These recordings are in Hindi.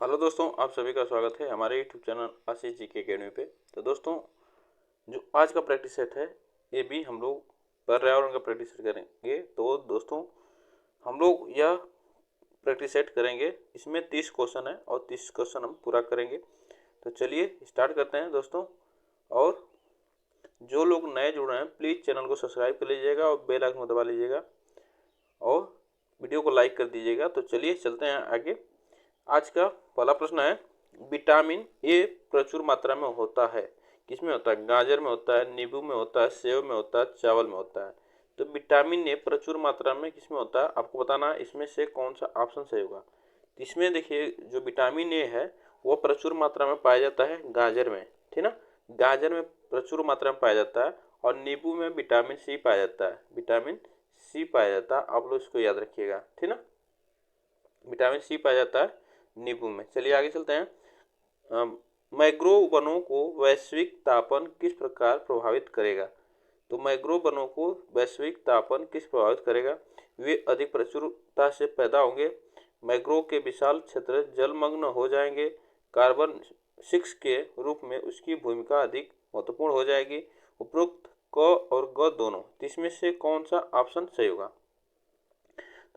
हेलो दोस्तों, आप सभी का स्वागत है हमारे यूट्यूब चैनल आशीष जी के अकेडमी पे। तो दोस्तों, जो आज का प्रैक्टिस सेट है ये भी हम लोग पर्यावरण का प्रैक्टिस सेट करेंगे। तो दोस्तों, हम लोग यह प्रैक्टिस सेट करेंगे, इसमें 30 क्वेश्चन है और 30 क्वेश्चन हम पूरा करेंगे। तो चलिए स्टार्ट करते हैं दोस्तों। और जो लोग नए जुड़ रहे हैं प्लीज़ चैनल को सब्सक्राइब कर लीजिएगा और बेल आइकन को दबा लीजिएगा और वीडियो को लाइक कर दीजिएगा। तो चलिए चलते हैं आगे। आज का पहला प्रश्न है, विटामिन ए प्रचुर मात्रा में होता है। किसमें होता है? गाजर में होता है, नींबू में होता है, सेव में होता है, चावल में होता है। तो विटामिन ए प्रचुर मात्रा में किसमें होता है आपको बताना है। इसमें से कौन सा ऑप्शन सही होगा? इसमें देखिए, जो विटामिन ए है वो प्रचुर मात्रा में पाया जाता है गाजर में, ठीक ना। गाजर में प्रचुर मात्रा में पाया जाता है और नींबू में विटामिन सी पाया जाता है, विटामिन सी पाया जाता है। आप लोग इसको याद रखिएगा, ठीक ना। विटामिन सी पाया जाता है नींबू में। चलिए आगे चलते हैं। मैंग्रोव वनों को वैश्विक तापन किस प्रकार प्रभावित करेगा? तो मैंग्रोव वनों को वैश्विक तापन किस प्रभावित करेगा? वे अधिक प्रचुरता से पैदा होंगे, मैंग्रोव के विशाल क्षेत्र जलमग्न हो जाएंगे, कार्बन 6 के रूप में उसकी भूमिका अधिक महत्वपूर्ण हो जाएगी। उपरोक्त क और ग दोनों, इसमें से कौन सा ऑप्शन सही होगा?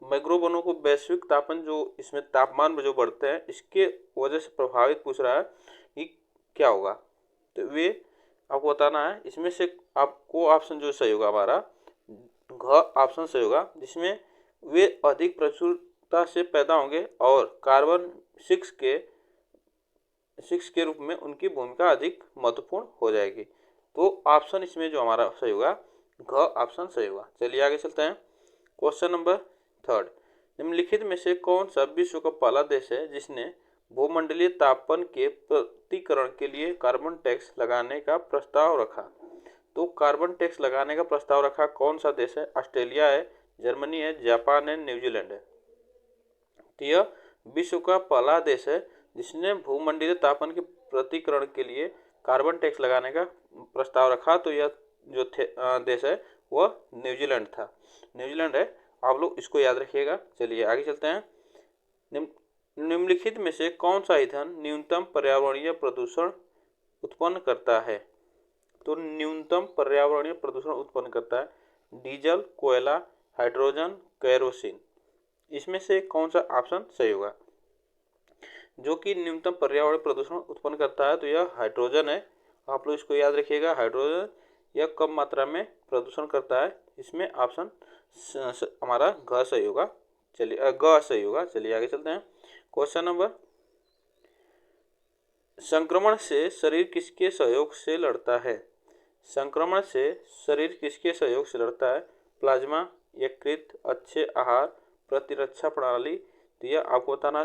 तो मैंग्रोव वनों को वैश्विक तापन, जो इसमें तापमान में जो बढ़ते हैं इसके वजह से प्रभावित पूछ रहा है कि क्या होगा। तो वे आपको बताना है। इसमें से आपको ऑप्शन जो सही होगा हमारा घ ऑप्शन सही होगा, जिसमें वे अधिक प्रचुरता से पैदा होंगे और कार्बन 6 के रूप में उनकी भूमिका अधिक महत्वपूर्ण हो जाएगी। तो ऑप्शन इसमें जो हमारा सही होगा घ ऑप्शन सही होगा। चलिए आगे चलते हैं। क्वेश्चन नंबर 3, निम्नलिखित में से कौन सा विश्व का पहला देश है जिसने भूमंडलीय तापन के प्रतिकरण के लिए कार्बन टैक्स लगाने का प्रस्ताव रखा? तो कार्बन टैक्स लगाने का प्रस्ताव रखा कौन सा देश है? ऑस्ट्रेलिया है, जर्मनी है, जापान है, न्यूजीलैंड है। तो यह विश्व का पहला देश है जिसने भूमंडलीय तापन के प्रतिकरण के लिए कार्बन टैक्स लगाने का प्रस्ताव रखा। तो यह जो देश है वह न्यूजीलैंड था, न्यूजीलैंड है। आप लोग इसको याद रखिएगा। चलिए आगे चलते हैं। निम्नलिखित में से कौन सा ईंधन न्यूनतम पर्यावरणीय प्रदूषण उत्पन्न करता है? तो न्यूनतम पर्यावरणीय प्रदूषण उत्पन्न करता है डीजल, कोयला, हाइड्रोजन, केरोसिन। इसमें से कौन सा ऑप्शन सही होगा? जो कि न्यूनतम पर्यावरणीय प्रदूषण उत्पन्न करता है तो यह हाइड्रोजन है। आप लोग इसको याद रखिएगा, हाइड्रोजन यह कम मात्रा में प्रदूषण करता है। इसमें ऑप्शन हमारा घ सही होगा। चलिए ग सही होगा। चलिए आगे चलते हैं। क्वेश्चन नंबर, संक्रमण से शरीर किसके सहयोग से लड़ता है? संक्रमण से शरीर किसके सहयोग से लड़ता है? प्लाज्मा, यकृत, अच्छे आहार, प्रतिरक्षा प्रणाली। तो यह आपको बताना है।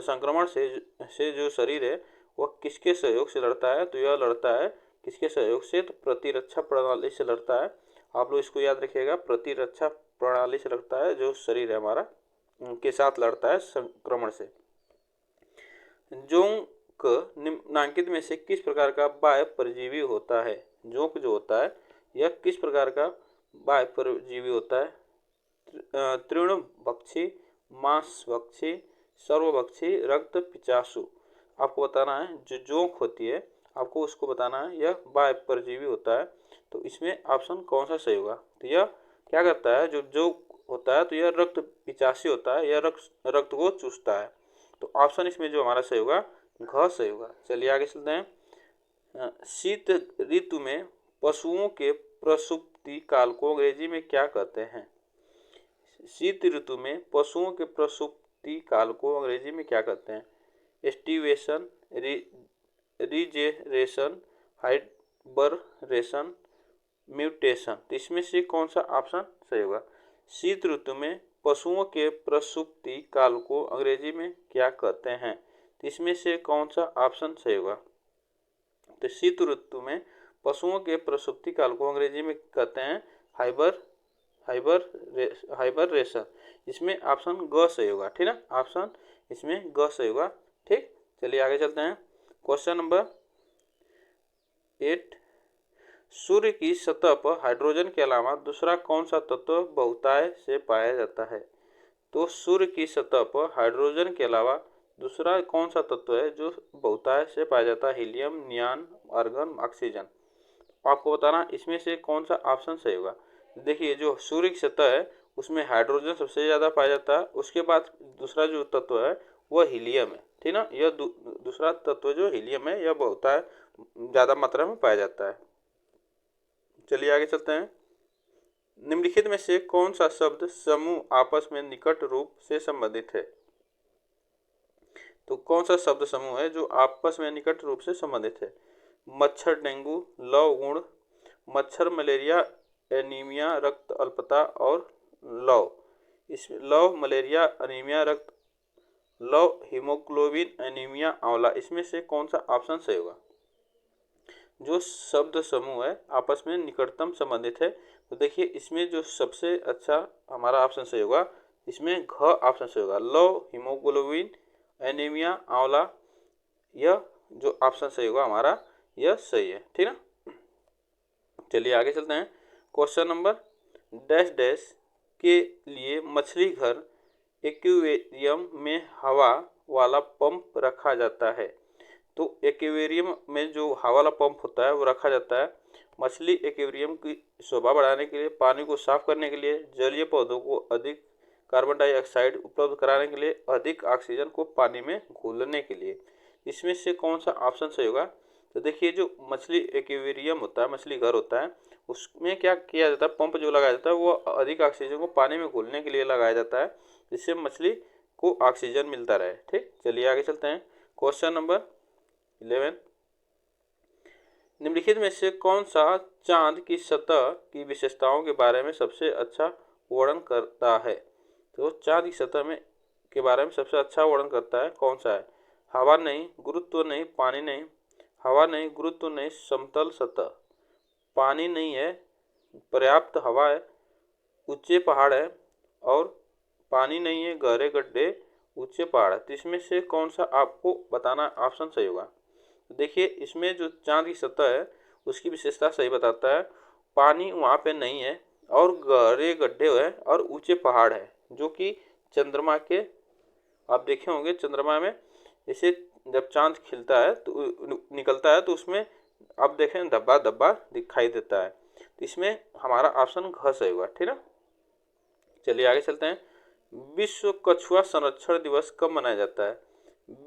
संक्रमण से जो शरीर है वह किसके सहयोग से लड़ता है? तो यह लड़ता है किसके सहयोग से? तो प्रतिरक्षा प्रणाली से लड़ता है। आप लोग इसको याद रखिएगा, प्रतिरक्षा प्रणाली से लड़ता है जो शरीर है हमारा, के साथ लड़ता है संक्रमण से। जोंक निम्नांकित में से किस प्रकार का बाह्य परजीवी होता है? जोंक जो होता है यह किस प्रकार का बाह्य परजीवी होता है? तृणभक्षी, मांसभक्षी, सर्वभक्षी, रक्त पिचासु। आपको बताना है। जो जोंक होती है आपको उसको बताना है, यह बाह्य परजीवी होता है। तो इसमें ऑप्शन कौन सा सही होगा? तो यह क्या करता है? जो जोंक होता है तो यह रक्त पिचासी होता है, यह रक्त को चूसता है। तो ऑप्शन इसमें जो हमारा सही होगा घ सही होगा। चलिए आगे चलते हैं। शीत ऋतु में पशुओं के प्रसुप्ति काल को अंग्रेजी में क्या कहते हैं? शीत ऋतु में पशुओं के प्रसुप्ति काल को अंग्रेजी में क्या कहते हैं? Aestivation, regeneration, hibernation, mutation. तो इसमें से कौन सा ऑप्शन सही होगा? शीत ऋतु में पशुओं के प्रसुप्ति काल को अंग्रेजी में क्या कहते हैं? तो इसमें से कौन सा ऑप्शन सही होगा? तो शीत ऋतु में पशुओं के प्रसुप्ति काल को अंग्रेजी में कहते हैं हाइबरनेशन। इसमें ऑप्शन ग सही होगा, ठीक है। ऑप्शन इसमें ग सही होगा, ठीक। चलिए आगे चलते हैं। क्वेश्चन नंबर 8, सूर्य की सतह पर हाइड्रोजन के अलावा दूसरा कौन सा तत्व बहुतायत से पाया जाता है? तो सूर्य की सतह पर हाइड्रोजन के अलावा दूसरा कौन सा तत्व है जो बहुतायत से पाया जाता है? Helium, neon, argon, oxygen. आपको बताना इसमें से कौन सा ऑप्शन सही होगा। देखिए जो सूर्य की सतह है उसमें हाइड्रोजन सबसे ज़्यादा पाया जाता है, उसके बाद दूसरा जो तत्व है वह हीलियम है, ठीक ना। यह दूसरा तत्व जो हीलियम है यह बहुतायत ज़्यादा मात्रा में पाया जाता है। चलिए आगे चलते हैं। निम्नलिखित में से कौन सा शब्द समूह आपस में निकट रूप से संबंधित है? तो कौन सा शब्द समूह है जो आपस में निकट रूप से संबंधित है? मच्छर डेंगू, लव गुण, मच्छर मलेरिया, एनीमिया रक्त अल्पता और लव। इसमें लव मलेरिया, एनीमिया रक्त, लव हीमोग्लोबिन, एनीमिया आंवला, इसमें से कौन सा ऑप्शन सही होगा? जो शब्द समूह है आपस में निकटतम संबंधित है, तो देखिए इसमें जो सबसे अच्छा हमारा ऑप्शन सही होगा, इसमें घ ऑप्शन सही होगा। लव हीमोग्लोबिन, एनीमिया आंवला, यह जो ऑप्शन सही होगा हमारा यह सही है, ठीक ना। चलिए आगे चलते हैं। क्वेश्चन नंबर डैश डैश के लिए मछली घर एक्वेरियम में हवा वाला पंप रखा जाता है। तो एक्वेरियम में जो हवा वाला पंप होता है वो रखा जाता है मछली एक्वेरियम की शोभा बढ़ाने के लिए, पानी को साफ करने के लिए, जलीय पौधों को अधिक कार्बन डाइऑक्साइड उपलब्ध कराने के लिए, अधिक ऑक्सीजन को पानी में घुलने के लिए। इसमें से कौन सा ऑप्शन सही होगा? तो देखिए जो मछली एक्वेरियम होता है, मछली घर होता है, उसमें क्या किया जाता है, पंप जो लगाया जाता है वो अधिक ऑक्सीजन को पानी में घुलने के लिए लगाया जाता है, जिससे मछली को ऑक्सीजन मिलता रहे, ठीक। चलिए आगे चलते हैं। क्वेश्चन नंबर 11, निम्नलिखित में से कौन सा चांद की सतह की विशेषताओं के बारे में सबसे अच्छा वर्णन करता है? तो चांद की सतह में के बारे में सबसे अच्छा वर्णन करता है कौन सा है? हवा नहीं, गुरुत्व नहीं, पानी नहीं, हवा नहीं, गुरुत्व नहीं, समतल सतह, पानी नहीं है, पर्याप्त हवा है, ऊंचे पहाड़ है, और पानी नहीं है, गहरे गड्ढे, ऊंचे पहाड़ है। तो इसमें से कौन सा आपको बताना ऑप्शन सही होगा? देखिए इसमें जो चांद की सतह है उसकी विशेषता सही बताता है, पानी वहाँ पे नहीं है, और गहरे गड्ढे है, और ऊंचे पहाड़ है, जो कि चंद्रमा के आप देखे होंगे चंद्रमा में जैसे जब चांद खिलता है तो निकलता है तो उसमें आप देखें धब्बा धब्बा दिखाई देता है। तो इसमें हमारा ऑप्शन घ सही होगा, ठीक ना। चलिए आगे चलते हैं। विश्व कछुआ संरक्षण दिवस कब मनाया जाता है?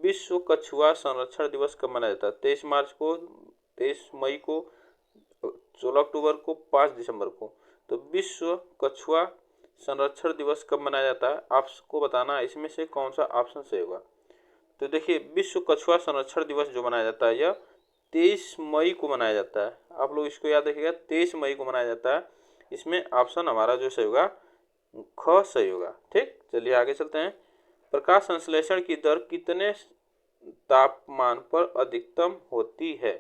विश्व कछुआ संरक्षण दिवस कब मनाया जाता है? 23 मार्च को, 23 मई को, 16 अक्टूबर को, 5 दिसंबर को। तो विश्व कछुआ संरक्षण दिवस कब मनाया जाता है आपको बताना, इसमें से कौन सा ऑप्शन सही होगा? तो देखिए विश्व कछुआ संरक्षण दिवस जो मनाया जाता है यह 23 मई को मनाया जाता है। आप लोग इसको याद रखिएगा, 23 मई को मनाया जाता है। इसमें ऑप्शन हमारा जो सही होगा ख सही होगा, ठीक। चलिए आगे चलते हैं। प्रकाश संश्लेषण की दर कितने तापमान पर अधिकतम होती है?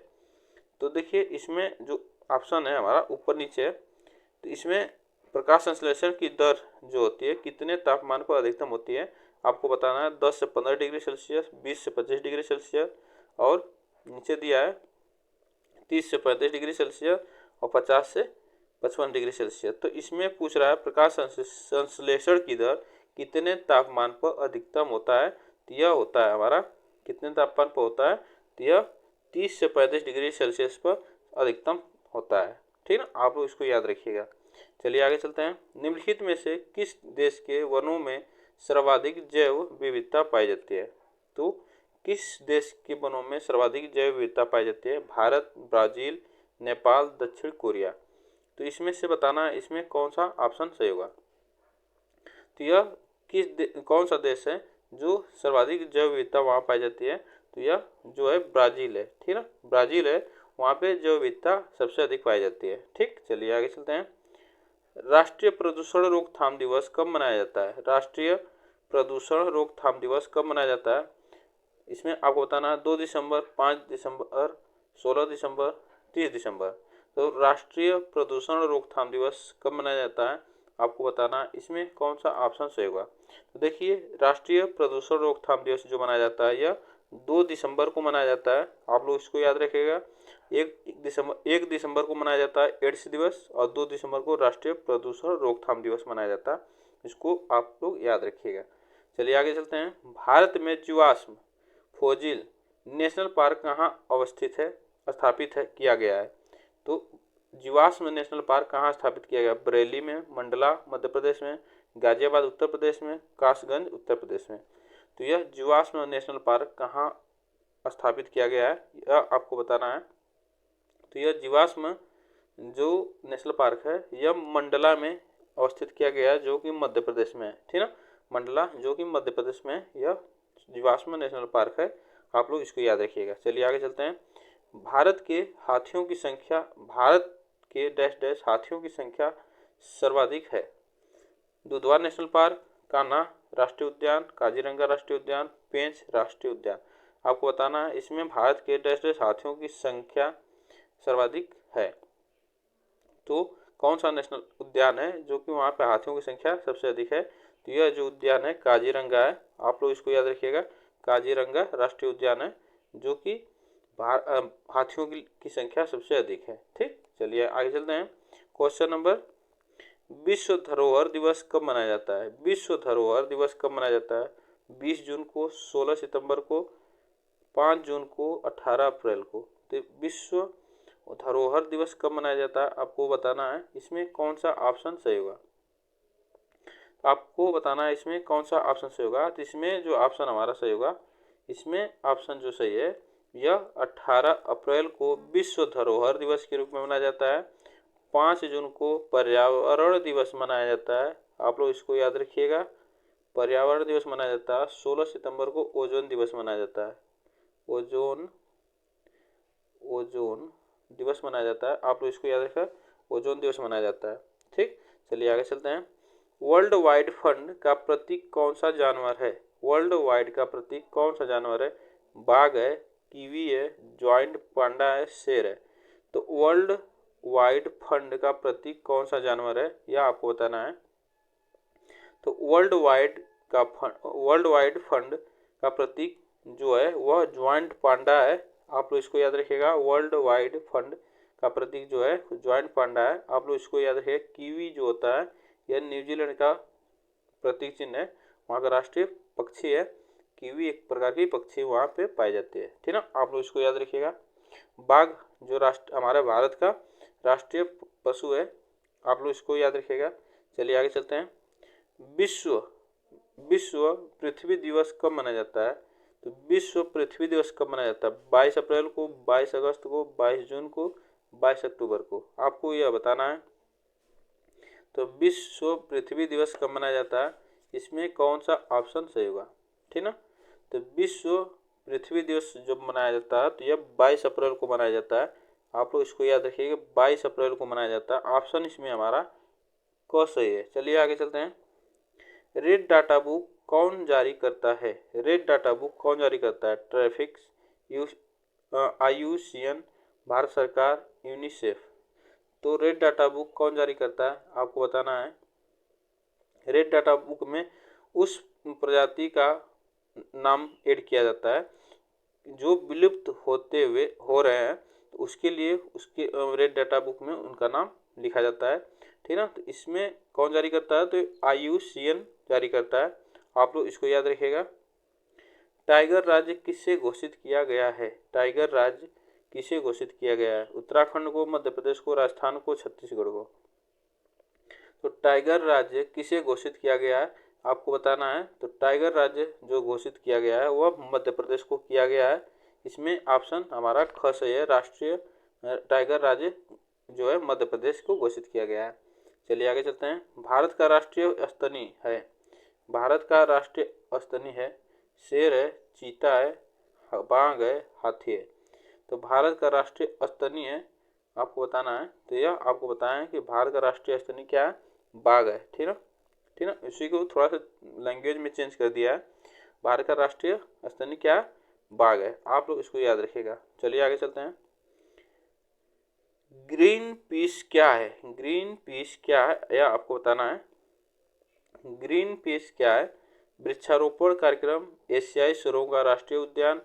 तो देखिए इसमें जो ऑप्शन है हमारा ऊपर नीचे है, तो इसमें प्रकाश संश्लेषण की दर जो होती है कितने तापमान पर अधिकतम होती है आपको बताना है। 10 से 15 डिग्री सेल्सियस, 20 से 25 डिग्री सेल्सियस, और नीचे दिया है 30 से 35 डिग्री सेल्सियस और 50 से 55 डिग्री सेल्सियस। तो इसमें पूछ रहा है प्रकाश संश्लेषण की दर कितने तापमान पर अधिकतम होता है, तो यह होता है हमारा कितने तापमान पर होता है, तो यह 30 से 35 डिग्री सेल्सियस पर अधिकतम होता है, ठीक ना। आप लोग इसको याद रखिएगा। चलिए आगे चलते हैं। निम्नलिखित में से किस देश के वनों में सर्वाधिक जैव विविधता पाई जाती है? तो किस देश के वनों में सर्वाधिक जैव विविधता पाई जाती है? भारत, ब्राजील, नेपाल, दक्षिण कोरिया। तो इसमें से बताना इसमें कौन सा ऑप्शन सही होगा? तो यह कौन सा देश है जो सर्वाधिक जैव विविधता वहाँ पाई जाती है? तो यह जो है ब्राजील है, ठीक ना, ब्राजील है, वहाँ पे जैव विविधता सबसे अधिक पाई जाती है, ठीक। चलिए आगे चलते हैं। राष्ट्रीय प्रदूषण रोकथाम दिवस कब मनाया जाता है? राष्ट्रीय प्रदूषण रोकथाम दिवस कब मनाया जाता है? इसमें आपको बताना है 2 दिसंबर, 5 दिसंबर, 16 दिसंबर, 30 दिसंबर। तो राष्ट्रीय प्रदूषण रोकथाम दिवस कब मनाया जाता है आपको बताना है, इसमें कौन सा ऑप्शन सही होगा? तो देखिए राष्ट्रीय प्रदूषण रोकथाम दिवस जो मनाया जाता है यह 2 दिसंबर को मनाया जाता है। आप लोग इसको याद रखिएगा। 1 दिसंबर को मनाया जाता है एड्स दिवस, और 2 दिसंबर को राष्ट्रीय प्रदूषण रोकथाम दिवस मनाया जाता है। इसको आप लोग याद रखिएगा। चलिए आगे चलते हैं। भारत में जीवाश्म फोसिल नेशनल पार्क कहाँ अवस्थित है, स्थापित है किया गया है? तो जीवाश्म नेशनल पार्क कहाँ स्थापित किया गया? बरेली में, मंडला मध्य प्रदेश में, गाजियाबाद उत्तर प्रदेश में, कासगंज उत्तर प्रदेश में। तो यह जीवाश्म नेशनल पार्क कहाँ स्थापित किया गया है, यह आपको बताना है। तो यह जीवाश्म जो नेशनल पार्क है यह मंडला में अवस्थित किया गया है, जो कि मध्य प्रदेश में है। ठीक ना, मंडला जो कि मध्य प्रदेश में है, यह जीवाश्म नेशनल पार्क है। आप लोग इसको याद रखिएगा। चलिए आगे चलते हैं। भारत के हाथियों की संख्या, भारत के डैश डैश हाथियों की संख्या सर्वाधिक है? दुधवा नेशनल पार्क, कान्हा राष्ट्रीय उद्यान, काजीरंगा राष्ट्रीय उद्यान, पेंच राष्ट्रीय उद्यान। आपको बताना है इसमें भारत के डैश डैश हाथियों की संख्या सर्वाधिक है। तो कौन सा नेशनल उद्यान है जो कि वहाँ पे हाथियों की संख्या सबसे अधिक है? तो यह जो उद्यान है काजीरंगा है। आप लोग इसको याद रखिएगा, काजीरंगा राष्ट्रीय उद्यान है जो कि हाथियों की संख्या सबसे अधिक है। ठीक, चलिए आगे चलते हैं। क्वेश्चन नंबर, विश्व धरोहर दिवस कब मनाया जाता है? विश्व धरोहर दिवस कब मनाया जाता है? 20 जून को, 16 सितंबर को, 5 जून को, 18 अप्रैल को। तो विश्व धरोहर दिवस कब मनाया जाता है आपको बताना है। इसमें कौन सा ऑप्शन सही होगा? आपको बताना है इसमें कौन सा ऑप्शन सही होगा। तो इसमें जो ऑप्शन हमारा सही होगा, इसमें ऑप्शन जो सही है यह 18 अप्रैल को विश्व धरोहर दिवस के रूप में मनाया जाता है। 5 जून को पर्यावरण दिवस मनाया जाता है। आप लोग इसको याद रखिएगा, पर्यावरण दिवस मनाया जाता है। 16 सितंबर को ओजोन दिवस मनाया जाता है। ओजोन दिवस मनाया जाता है। आप लोग इसको याद रखिएगा, ओजोन दिवस मनाया जाता है। ठीक, चलिए आगे चलते हैं। वर्ल्ड वाइड फंड का प्रतीक कौन सा जानवर है? वर्ल्ड वाइड का प्रतीक कौन सा जानवर है? बाघ है, कीवी है, ज्वाइंट पांडा है, शेर है। तो वर्ल्ड वाइड फंड का प्रतीक कौन सा जानवर है, यह आपको बताना है। तो वर्ल्ड वाइड फंड का प्रतीक जो है वह ज्वाइंट पांडा है। आप लोग इसको याद रखिएगा, वर्ल्ड वाइड फंड का प्रतीक जो है ज्वाइंट पांडा है। आप लोग इसको याद रखिएगा। कीवी जो होता है यह न्यूजीलैंड का प्रतीक चिन्ह है, वहाँ का राष्ट्रीय पक्षी है। कीवी एक प्रकार की पक्षी वहाँ पे पाई जाती है। ठीक ना, आप लोग इसको याद रखिएगा। बाघ जो हमारे भारत का राष्ट्रीय पशु है, आप लोग इसको याद रखिएगा। चलिए आगे चलते हैं। विश्व पृथ्वी दिवस कब मनाया जाता है? तो विश्व पृथ्वी दिवस कब मनाया जाता है? 22 अप्रैल को, 22 अगस्त को, 22 जून को, 22 अक्टूबर को। आपको यह बताना है। तो विश्व पृथ्वी दिवस कब मनाया जाता है, इसमें कौन सा ऑप्शन सही होगा? ठीक ना, तो विश्व पृथ्वी दिवस जब मनाया जाता है तो यह 22 अप्रैल को मनाया जाता है। आप लोग इसको याद रखिएगा, 22 अप्रैल को मनाया जाता है। ऑप्शन इसमें हमारा क सही है। चलिए आगे चलते हैं। रेड डाटा बुक कौन जारी करता है? रेड डाटा बुक कौन जारी करता है? ट्रैफिक, IUCN, भारत सरकार, यूनिसेफ। तो रेड डाटा बुक कौन जारी करता है आपको बताना है। रेड डाटा बुक में उस प्रजाति का नाम ऐड किया जाता है जो विलुप्त होते हुए हो रहे हैं, तो उसके लिए उसके रेड डाटा बुक में उनका नाम लिखा जाता है। ठीक ना, तो इसमें कौन जारी करता है? तो IUCN जारी करता है। आप लोग इसको याद रखिएगा। टाइगर राज्य किससे घोषित किया गया है? टाइगर राज्य किसे घोषित किया गया है? उत्तराखंड को, मध्य प्रदेश को, राजस्थान को, छत्तीसगढ़ को। तो टाइगर राज्य किसे घोषित किया गया है आपको बताना है। तो टाइगर राज्य जो घोषित किया गया है वह मध्य प्रदेश को किया गया है। इसमें ऑप्शन हमारा ख सही है। राष्ट्रीय टाइगर राज्य जो है मध्य प्रदेश को घोषित किया गया है। चलिए आगे चलते हैं। भारत का राष्ट्रीय स्तनी है, भारत का राष्ट्रीय स्तनी है, शेर है, चीता है, बाघ है, हाथी है। तो भारत का राष्ट्रीय स्तनी है, आपको बताना है। तो यह आपको बताएं कि भारत का राष्ट्रीय स्तनी क्या है? बाघ है। ठीक ना, इसी को थोड़ा सा लैंग्वेज में चेंज कर दिया है। भारत का राष्ट्रीय स्तनी क्या है? बाघ है। आप लोग इसको याद रखिएगा। चलिए आगे चलते हैं। ग्रीन पीस क्या है? ग्रीन पीस क्या है यह आपको बताना है। ग्रीन पीस क्या है? वृक्षारोपण कार्यक्रम, एशियाई सुरों का राष्ट्रीय उद्यान,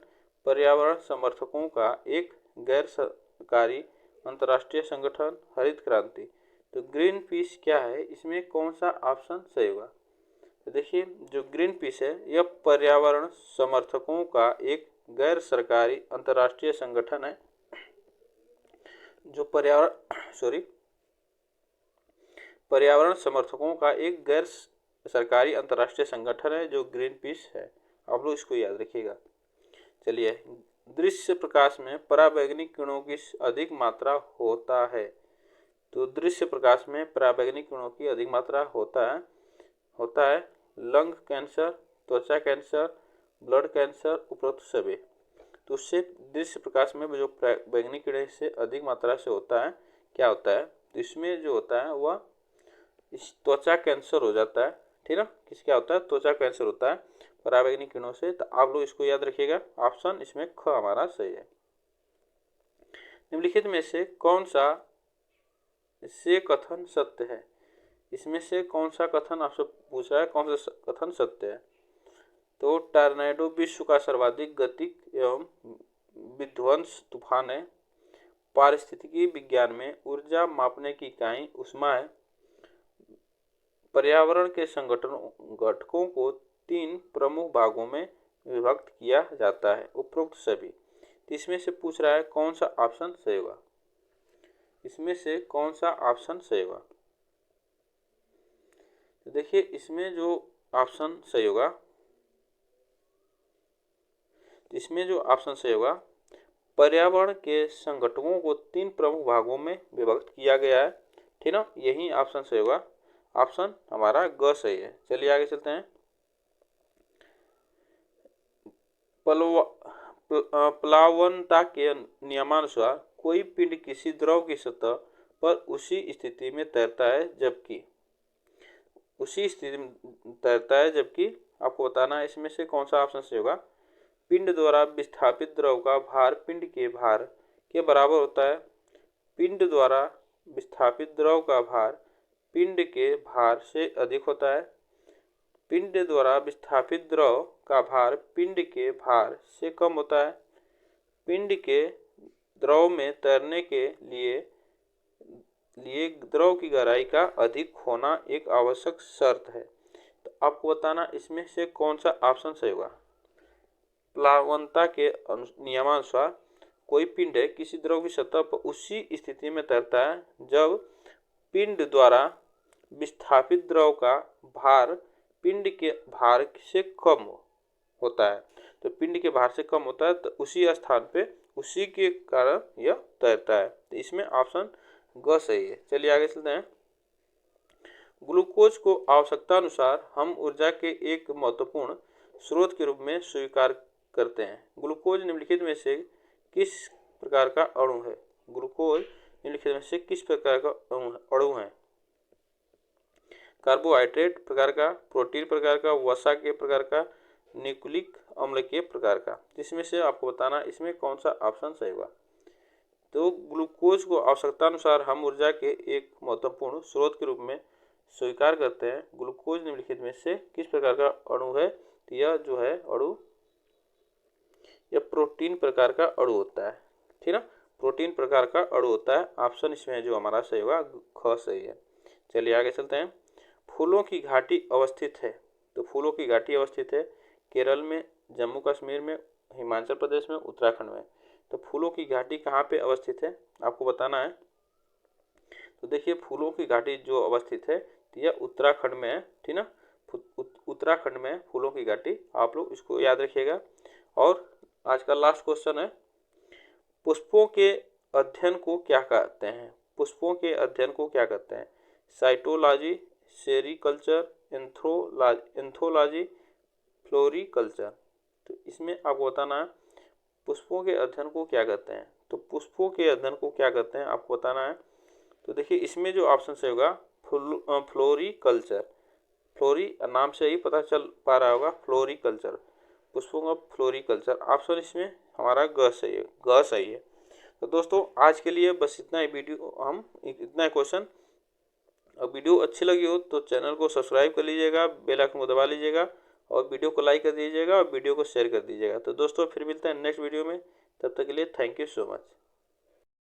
पर्यावरण समर्थकों का एक गैर सरकारी अंतर्राष्ट्रीय संगठन, हरित क्रांति। तो ग्रीन पीस क्या है, इसमें कौन सा ऑप्शन सही होगा? तो देखिए जो ग्रीन पीस है यह पर्यावरण समर्थकों का एक गैर सरकारी अंतर्राष्ट्रीय संगठन है। जो पर्यावरण समर्थकों का एक गैर सरकारी अंतर्राष्ट्रीय संगठन है जो ग्रीन पीस है। आप लोग इसको याद रखिएगा। चलिए, दृश्य प्रकाश में पराबैंगनी किरणों की अधिक मात्रा होता है। तो दृश्य प्रकाश में पराबैंगनी किरणों की अधिक मात्रा होता है लंग कैंसर, त्वचा कैंसर, ब्लड कैंसर, उपरोक्त सभी। तो उससे दृश्य प्रकाश में जो बैंगनी किरण से अधिक मात्रा से होता है, क्या होता है, तो इसमें जो होता है वह त्वचा कैंसर हो जाता है। ठीक है, क्या होता है, त्वचा कैंसर होता है पराबैंगनी किरणों से। तो आप लोग इसको याद रखिएगा। ऑप्शन इसमें ख हमारा सही है। निम्नलिखित में से कौन सा कथन सत्य है? इसमें से कौन सा कथन आपसे पूछ रहा है, कौन सा कथन सत्य है? तो टॉर्नेडो विश्व का सर्वाधिक गति एवं विध्वंस तूफान है। पारिस्थितिकी विज्ञान में ऊर्जा मापने की इकाई ऊष्मा है। पर्यावरण के घटकों को 3 प्रमुख भागों में विभक्त किया जाता है, उपरोक्त सभी। तो इसमें से पूछ रहा है कौन सा ऑप्शन सही होगा? इसमें से कौन सा ऑप्शन सही होगा? तो देखिए इसमें जो ऑप्शन सही होगा, पर्यावरण के संगठनों को 3 प्रमुख भागों में विभक्त किया गया है। ठीक ना, यही ऑप्शन सही होगा। ऑप्शन हमारा ग सही है। चलिए आगे चलते हैं। प्लावनता के नियमानुसार कोई पिंड किसी द्रव की सतह पर उसी स्थिति में तैरता है जबकि आपको बताना है इसमें से कौन सा ऑप्शन सही होगा। पिंड द्वारा विस्थापित द्रव का भार पिंड के भार के बराबर होता है। पिंड द्वारा विस्थापित द्रव का भार पिंड के भार से अधिक होता है। पिंड द्वारा विस्थापित द्रव का भार पिंड के भार से कम होता है। पिंड के द्रव में तैरने के लिए द्रव की गहराई का अधिक होना एक आवश्यक शर्त है। तो आपको बताना इसमें से कौन सा ऑप्शन सही होगा। प्लावनता के नियमानुसार कोई पिंड किसी द्रव की सतह पर उसी स्थिति में तैरता है जब पिंड द्वारा विस्थापित द्रव का भार पिंड के भार से कम होता है। तो पिंड के भार से कम होता है तो उसी स्थान पे उसी के कारण यह तैरता है। तो इसमें ऑप्शन ग सही है। चलिए आगे चलते हैं। ग्लूकोज को आवश्यकता अनुसार हम ऊर्जा के एक महत्वपूर्ण स्रोत के रूप में स्वीकार करते हैं। ग्लूकोज निम्नलिखित में से किस प्रकार का अणु है? ग्लूकोज निम्नलिखित में से किस प्रकार का अणु है? कार्बोहाइड्रेट प्रकार का, प्रोटीन प्रकार का, वसा के प्रकार का, न्यूक्लिक अम्ल के प्रकार का। जिसमें से आपको बताना इसमें कौन सा ऑप्शन सही होगा। तो ग्लूकोज को आवश्यकता अनुसार हम ऊर्जा के एक महत्वपूर्ण स्रोत के रूप में स्वीकार करते हैं। ग्लूकोज निम्नलिखित में से किस प्रकार का अणु है? तो यह जो है अणु, यह प्रोटीन प्रकार का अणु होता है। ठीक ना, प्रोटीन प्रकार का अणु होता है। ऑप्शन इसमें जो हमारा सही होगा ख सही है। चलिए आगे चलते हैं। फूलों की घाटी अवस्थित है। तो फूलों की घाटी अवस्थित है केरल में, जम्मू कश्मीर में, हिमाचल प्रदेश में, उत्तराखंड में। तो फूलों की घाटी कहाँ पे अवस्थित है आपको बताना है। तो देखिए फूलों की घाटी जो अवस्थित है तो यह उत्तराखंड में है। ठीक ना, उत्तराखंड में फूलों की घाटी। आप लोग इसको याद रखिएगा। और आज का लास्ट क्वेश्चन है, पुष्पों के अध्ययन को क्या कहते हैं? पुष्पों के अध्ययन को क्या कहते हैं? Cytology, sericulture, anthology, floriculture. तो इसमें आपको बताना है पुष्पों के अध्ययन को क्या कहते हैं। तो पुष्पों के अध्ययन को क्या कहते हैं आपको बताना है। तो देखिए इसमें जो ऑप्शन सही होगा फ्लोरिकल्चर। फ्लोरी नाम से ही पता चल पा रहा होगा, फ्लोरिकल्चर, पुष्पों का फ्लोरिकल्चर। ऑप्शन इसमें हमारा ग सही है, ग सही है। तो दोस्तों आज के लिए बस इतना ही वीडियो, हम इतना क्वेश्चन। और वीडियो अच्छी लगी हो तो चैनल को सब्सक्राइब कर लीजिएगा, बेल आइकन को दबा लीजिएगा और वीडियो को लाइक कर दीजिएगा और वीडियो को शेयर कर दीजिएगा। तो दोस्तों फिर मिलते हैं नेक्स्ट वीडियो में, तब तक के लिए थैंक यू सो मच।